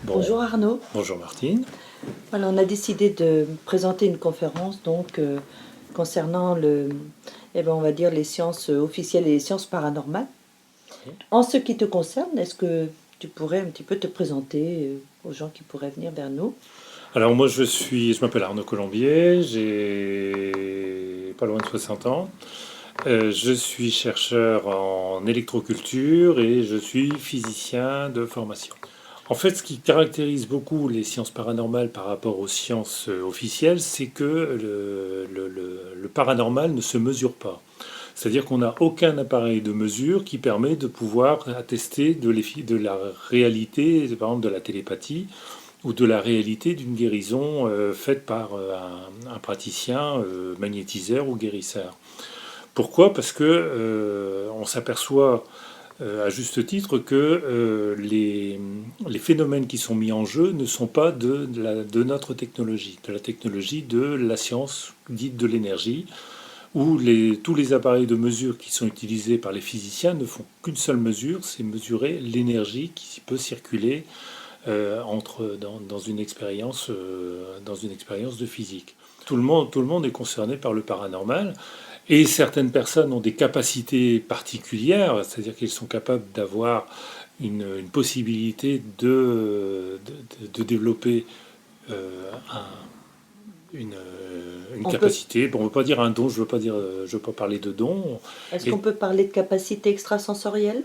Bon, Bonjour Arnaud. bonjour Martine. Voilà, on a décidé de présenter une conférence concernant on va dire les sciences officielles et les sciences paranormales. En ce qui te concerne, est-ce que tu pourrais un petit peu te présenter aux gens qui pourraient venir vers nous? Alors moi je m'appelle Arnaud Colombier, j'ai pas loin de 60 ans. Je suis chercheur en électroculture et je suis physicien de formation. En fait, ce qui caractérise beaucoup les sciences paranormales par rapport aux sciences officielles, c'est que le paranormal ne se mesure pas. C'est-à-dire qu'on n'a aucun appareil de mesure qui permet de pouvoir attester de la réalité, par exemple de la télépathie, ou de la réalité d'une guérison faite par un praticien magnétiseur ou guérisseur. Pourquoi? Parce que on s'aperçoit à juste titre que les phénomènes qui sont mis en jeu ne sont pas de notre technologie, de la technologie de la science dite de l'énergie, où tous les appareils de mesure qui sont utilisés par les physiciens ne font qu'une seule mesure, c'est mesurer l'énergie qui peut circuler dans une expérience de physique. Tout le monde est concerné par le paranormal. Et certaines personnes ont des capacités particulières, c'est-à-dire qu'ils sont capables d'avoir une possibilité de développer un, une On peut, capacité. Bon, on ne veut pas dire un don, je veux pas parler de don. est-ce qu'on Et peut parler de capacité extrasensorielle?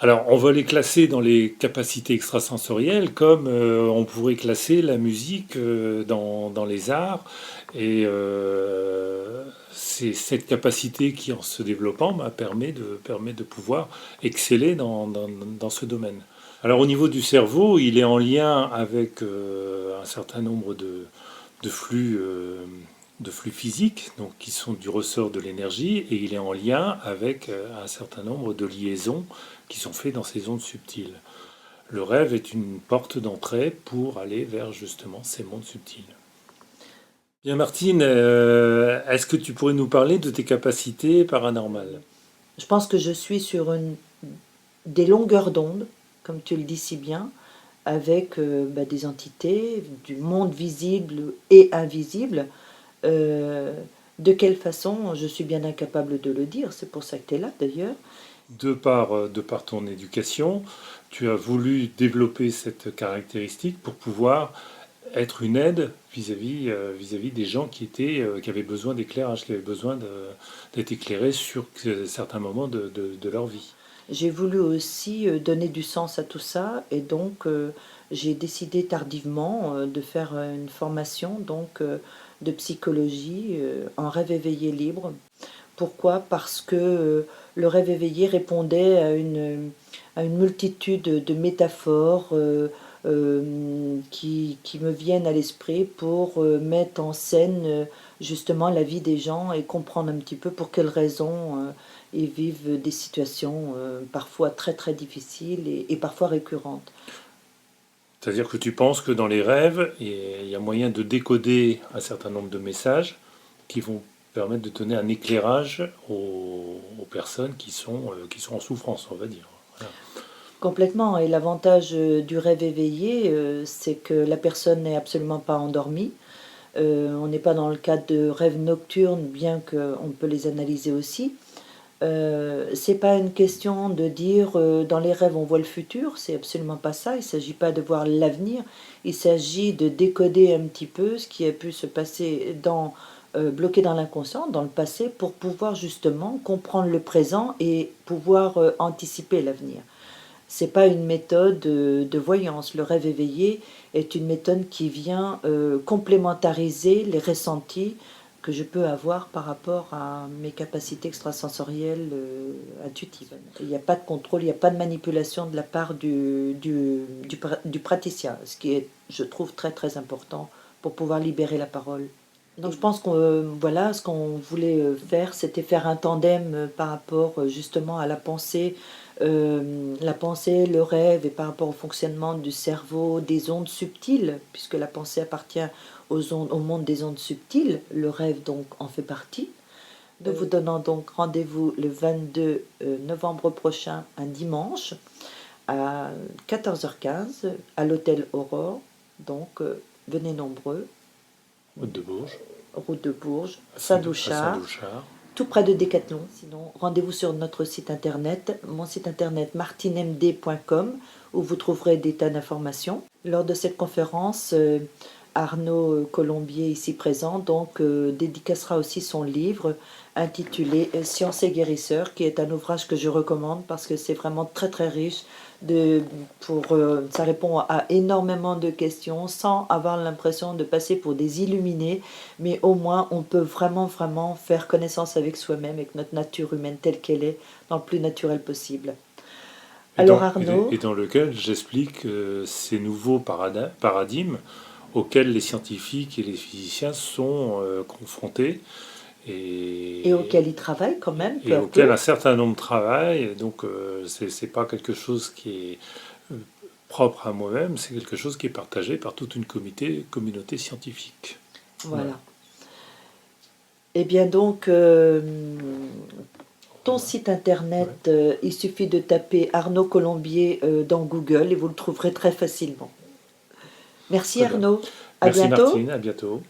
alors, on va les classer dans les capacités extrasensorielles, comme on pourrait classer la musique dans les arts. Et c'est cette capacité qui, en se développant, permet de pouvoir exceller dans ce domaine. Alors, au niveau du cerveau, il est en lien avec un certain nombre de flux physiques, donc qui sont du ressort de l'énergie, et il est en lien avec un certain nombre de liaisons qui sont faites dans ces ondes subtiles. Le rêve est une porte d'entrée pour aller vers justement ces mondes subtils. Bien Martine, est-ce que tu pourrais nous parler de tes capacités paranormales? Je pense que je suis sur des longueurs d'onde, comme tu le dis si bien, avec des entités du monde visible et invisible. Euh, de quelle façon, je suis bien incapable de le dire, c'est pour ça que tu es là d'ailleurs. De par ton éducation, tu as voulu développer cette caractéristique pour pouvoir être une aide vis-à-vis des gens qui avaient besoin d'éclairage, qui avaient besoin d'être éclairés sur certains moments de leur vie. J'ai voulu aussi donner du sens à tout ça et donc j'ai décidé tardivement de faire une formation de psychologie en rêve éveillé libre. Pourquoi? Parce que le rêve éveillé répondait à une multitude de métaphores qui me viennent à l'esprit pour mettre en scène justement la vie des gens et comprendre un petit peu pour quelles raisons ils vivent des situations parfois très très difficiles et parfois récurrentes. C'est-à-dire que tu penses que dans les rêves, il y a moyen de décoder un certain nombre de messages qui vont permettre de donner un éclairage aux personnes qui sont en souffrance, on va dire. Voilà. Complètement. Et l'avantage du rêve éveillé, c'est que la personne n'est absolument pas endormie. On n'est pas dans le cadre de rêves nocturnes, bien qu'on peut les analyser aussi. C'est pas une question de dire dans les rêves on voit le futur, c'est absolument pas ça. Il s'agit pas de voir l'avenir, il s'agit de décoder un petit peu ce qui a pu se passer bloqué dans l'inconscient, dans le passé, pour pouvoir justement comprendre le présent et pouvoir anticiper l'avenir. C'est pas une méthode de voyance. Le rêve éveillé est une méthode qui vient complémentariser les ressentis que je peux avoir par rapport à mes capacités extrasensorielles intuitives. Il n'y a pas de contrôle, il n'y a pas de manipulation de la part du praticien, ce qui est, je trouve, très très important pour pouvoir libérer la parole. Donc je pense que voilà, ce qu'on voulait faire, c'était faire un tandem par rapport justement à la pensée, le rêve et par rapport au fonctionnement du cerveau, des ondes subtiles, puisque la pensée appartient au monde des ondes subtiles, le rêve donc en fait partie. Nous vous donnons donc rendez-vous le 22 novembre prochain, un dimanche, à 14h15 à l'hôtel Aurore. Donc, venez nombreux. Route de Bourges. Route de Bourges, À Saint-Douchard, Saint-Douchard. tout près de Décathlon. Sinon, rendez-vous sur notre site internet, mon site internet martinemd.com, où vous trouverez des tas d'informations. Lors de cette conférence, Arnaud Colombier, ici présent, donc dédicacera aussi son livre intitulé Science et guérisseur, qui est un ouvrage que je recommande parce que c'est vraiment très très riche. Ça répond à énormément de questions sans avoir l'impression de passer pour des illuminés, mais au moins on peut vraiment vraiment faire connaissance avec soi-même, avec notre nature humaine telle qu'elle est, dans le plus naturel possible. Alors Arnaud, Et dans lequel j'explique ces nouveaux paradigmes auxquels les scientifiques et les physiciens sont confrontés et auquel il travaille quand même peu et à auxquels peu. un certain nombre travaillent. Donc c'est pas quelque chose qui est propre à moi-même, c'est quelque chose qui est partagé par toute une communauté scientifique. Voilà. Et bien donc, ton site internet, il suffit de taper Arnaud Colombier dans Google et vous le trouverez très facilement. Merci Très bien. Arnaud, à Merci bientôt. Martine, à bientôt.